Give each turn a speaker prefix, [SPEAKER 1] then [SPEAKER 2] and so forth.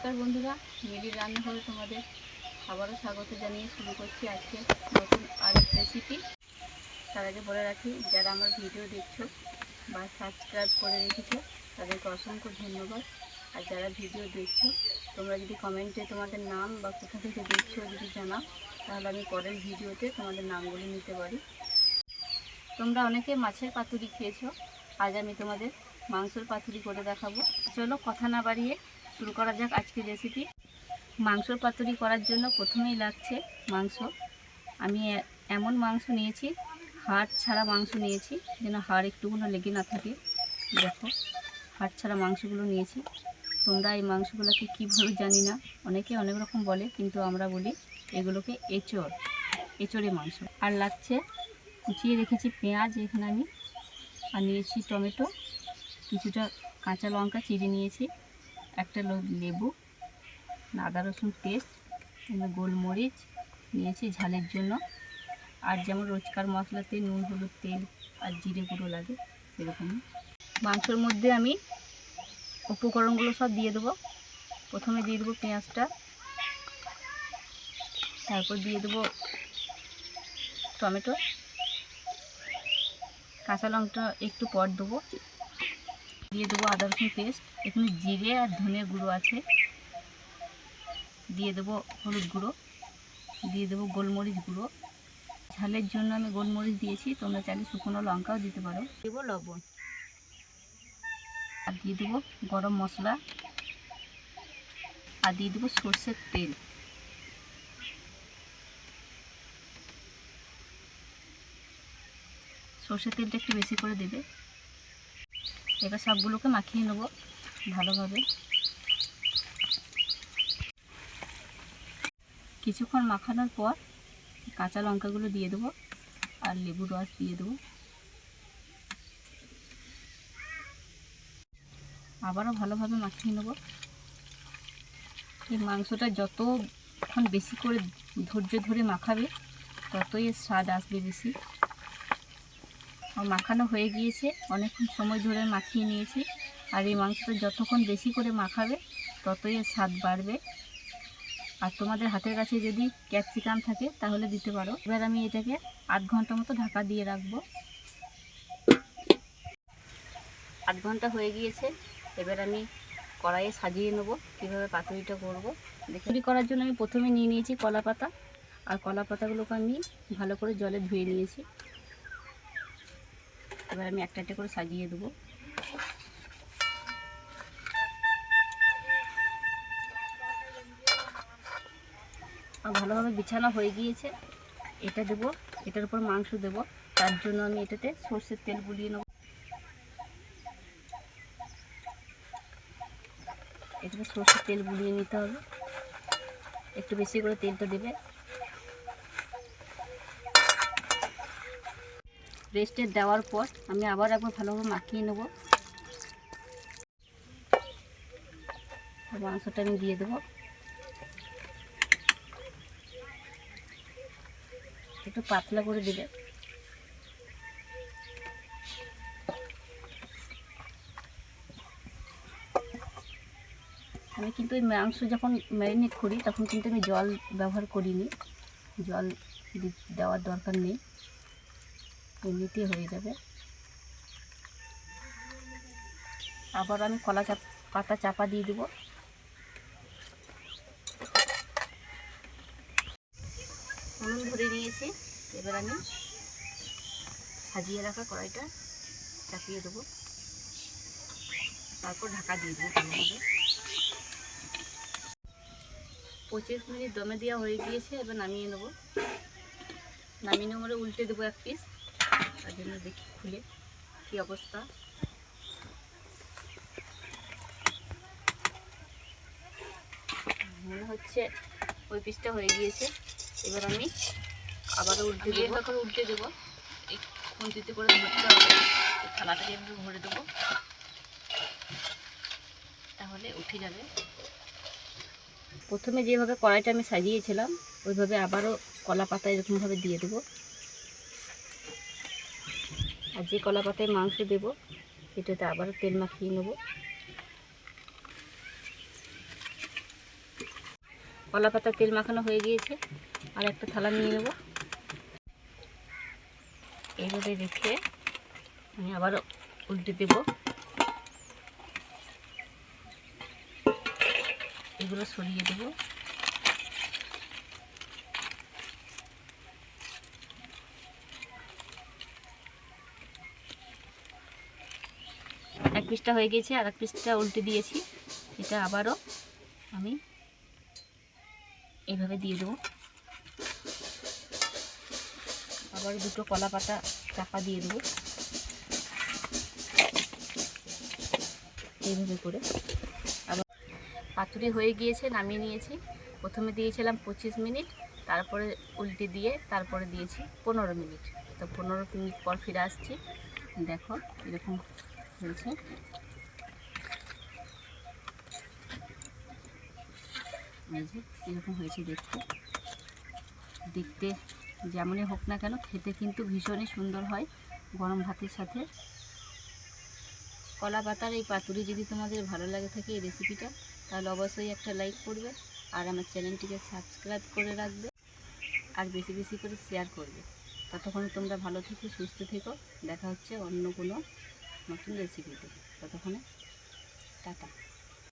[SPEAKER 1] নমস্কার বন্ধুরা, মিলির রান্নাঘরে তোমাদের আবারও স্বাগত জানিয়ে শুরু করছি আজকে নতুন আরেক রেসিপি। তার আগে বলে রাখি, যারা আমার ভিডিও দেখছো বা সাবস্ক্রাইব করে রেখেছো তাদেরকে অসংখ্য ধন্যবাদ। আর যারা ভিডিও দেখছো তোমরা যদি কমেন্টে তোমাদের নাম বা কোথা থেকে দেখছো যদি জানাও, তাহলে আমি পরের ভিডিওতে তোমাদের নামগুলো নিতে পারি। তোমরা অনেকে মাছের পাতুরি খেয়েছো, আজ আমি তোমাদের মাংসের পাতুরি করে দেখাবো। চলো কথা না বাড়িয়ে শুরু করা যাক আজকের রেসিপি। মাংসর পাতুরি করার জন্য প্রথমেই লাগছে মাংস। আমি এমন মাংস নিয়েছি, হাড় ছাড়া মাংস নিয়েছি, যেন হাড় একটুকুনো লেগে না থাকে। দেখো, হাড় ছাড়া মাংসগুলো নিয়েছি। তোমরা এই মাংসগুলোকে কী বলো জানি না, অনেকে অনেক রকম বলে, কিন্তু আমরা বলি এগুলোকে এঁচড়ে মাংস। আর লাগছে কুচিয়ে রেখেছি পেঁয়াজ এখানে আমি, আর নিয়েছি টমেটো, কিছুটা কাঁচা লঙ্কা চিড়ে নিয়েছি, একটা লেবু, আদা রসুন পেস্ট, গোলমরিচ নিয়েছি ঝালের জন্য, আর যেমন রোজকার মশলাতে নুন হলুদ তেল আর জিরে গুঁড়ো লাগে সেরকমই। মাংসর মধ্যে আমি উপকরণগুলো সব দিয়ে দেবো। প্রথমে দিয়ে দেবো পেঁয়াজটা, তারপর দিয়ে দেবো টমেটো, কাঁচা লঙ্কা একটু পর দেবো, দিয়ে দেবো আদা রসুন পেস্ট, এখানে জিরে আর ধনে গুঁড়ো আছে, দিয়ে দেবো হলুদ গুঁড়ো, দিয়ে দেবো গোলমরিচ গুঁড়ো, ঝালের জন্য আমি গোলমরিচ দিয়েছি, তোমরা চাইলে শুকনো লঙ্কাও দিতে পারো। দেবো লবণ, আর দিয়ে দেবো গরম মশলা, আর দিয়ে দেবো সর্ষের তেল। সর্ষের তেলটা একটু বেশি করে দেবে। এবার সবগুলোকে মাখিয়ে নেবো ভালোভাবে। কিছুক্ষণ মাখানোর পর কাঁচা লঙ্কাগুলো দিয়ে দেবো আর লেবুর রস দিয়ে দেবো। আবারও ভালোভাবে মাখিয়ে নেব। এই মাংসটা যতক্ষণ বেশি করে ধৈর্য ধরে মাখাবে ততই এর স্বাদ আসবে বেশি। আর মাখানো হয়ে গিয়েছে, অনেকক্ষণ সময় ধরে মাখিয়ে নিয়েছি। আর এই মাংসটা যতক্ষণ বেশি করে মাখাবে ততই এর স্বাদ বাড়বে। আর তোমাদের হাতের কাছে যদি ক্যাপসিকাম থাকে তাহলে দিতে পারো। এবার আমি এটাকে আধ ঘন্টা মতো ঢাকা দিয়ে রাখবো। আধ ঘন্টা হয়ে গিয়েছে, এবার আমি কড়াইয়ে সাজিয়ে নেবো কীভাবে পাতুরিটা করবো। পাতুরি করার জন্য আমি প্রথমে নিয়ে নিয়েছি কলা পাতা, আর কলা পাতাগুলোকে আমি ভালো করে জলে ধুয়ে নিয়েছি। এবার আমি একটা একটা করে সাজিয়ে দেবো। আর ভালোভাবে বিছানা হয়ে গিয়েছে, এটা দেবো, এটার উপর মাংস দেবো। তার জন্য আমি এটাতে সর্ষের তেল গুলিয়ে নেবো। এটাতে সর্ষের তেল গুলিয়ে নিতে হবে, একটু বেশি করে তেলটা দেবে। রেস্টে দেওয়ার পর আমি আবার একবার ভালোভাবে মাখিয়ে নেব। মাংসটা আমি দিয়ে দেবো, একটু পাতলা করে দেবে। আমি কিন্তু এই মাংস যখন ম্যারিনেট করি তখন কিন্তু আমি জল ব্যবহার করিনি, জল দেওয়ার দরকার নেই, এমনিতেই হয়ে যাবে। আবার আমি কলা পাতা চাপা দিয়ে দেবো। উনুন ধরে নিয়েছি, এবার আমি সাজিয়ে রাখা কড়াইটা চাপিয়ে দেবো, তারপর ঢাকা দিয়ে দেবো ভালোভাবে। 25 মিনিট দমে দেওয়া হয়ে গিয়েছে, এবার নামিয়ে নেবো। নামিয়ে নেবো, উল্টে দেবো এক পিস, তার জন্য দেখি খুলে কী অবস্থা। মনে হচ্ছে ওই পিসটা হয়ে গিয়েছে। এবার আমি আবারও উল্টে দেবো, এবার করে উল্টে দেবো। এই খুন্তিতে করে ধরতে হবে, থালাটাকে এভাবে ভরে দেবো, তাহলে উঠে যাবে। প্রথমে যেভাবে কড়াইটা আমি সাজিয়েছিলাম ওইভাবে আবারও কলা পাতা এরকমভাবে দিয়ে দেবো। আর যে কলা পাতায় মাংস দেবো এটাতে আবারও তেল মাখিয়ে নেবো। কলা পাতা তেল মাখানো হয়ে গিয়েছে, আর একটা থালা নিয়ে নেব। এইভাবে রেখে আমি আবারও উল্টে দেব। এগুলো সরিয়ে দেব। এক পিসটা হয়ে গেছে, আর এক পিসটা উল্টে দিয়েছি। এটা আবারও আমি এইভাবে দিয়ে দেবো। আবার দুটো কলা পাতা চাপা দিয়ে দেবো এইভাবে করে। আবার পাতুরি হয়ে গিয়েছে, নামিয়ে নিয়েছি। প্রথমে দিয়েছিলাম 25 মিনিট, তারপরে উল্টে দিয়ে তারপরে দিয়েছি 15 মিনিট। তো 15 মিনিট পর ফিরে আসছি। দেখো এরকম হয়েছে। এই যে এরকম হয়েছে দেখতে। দেখতে যেমনই হোক না কেন, খেতে কিন্তু ভীষণই সুন্দর হয় গরম ভাতের সাথে। কলা পাতার এই পাতুরি যদি তোমাদের ভালো লাগে থাকে এই রেসিপিটা, তাহলে অবশ্যই একটা লাইক করবে, আর আমার চ্যানেলটিকে সাবস্ক্রাইব করে রাখবে, আর বেশি বেশি করে শেয়ার করবে। ততক্ষণে তোমরা ভালো থেকো, সুস্থ থেকো। দেখা হচ্ছে অন্য কোনো নতুন রেসিপিতে। ততক্ষণে টাটা।